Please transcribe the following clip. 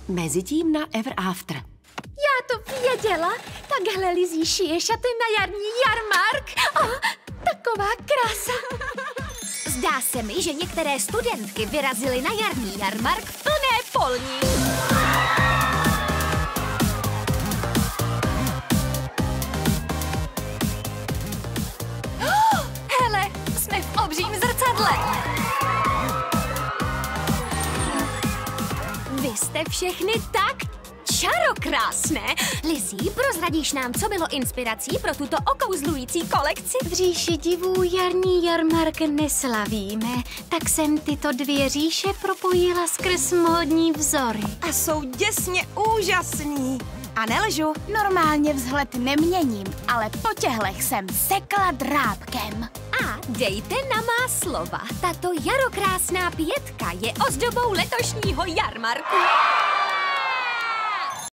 Mezitím na Ever After. Já to věděla. Takhle Lizzie šije šaty na jarní jarmark. Taková krása. Zdá se mi, že některé studentky vyrazily na jarní jarmark v plné polní. Hele, jsme v obřím zrcadle. Vy jste všechny tak čarokrásné. Lizzie, prozradíš nám, co bylo inspirací pro tuto okouzlující kolekci? V říši divů jarní jarmark neslavíme, tak jsem tyto dvě říše propojila skrz módní vzory. A jsou děsně úžasný. A nelžu. Normálně vzhled neměním, ale po těhlech jsem sekla drápkem. A dejte na má slova, tato jarokrásná pětka je ozdobou letošního jarmarku.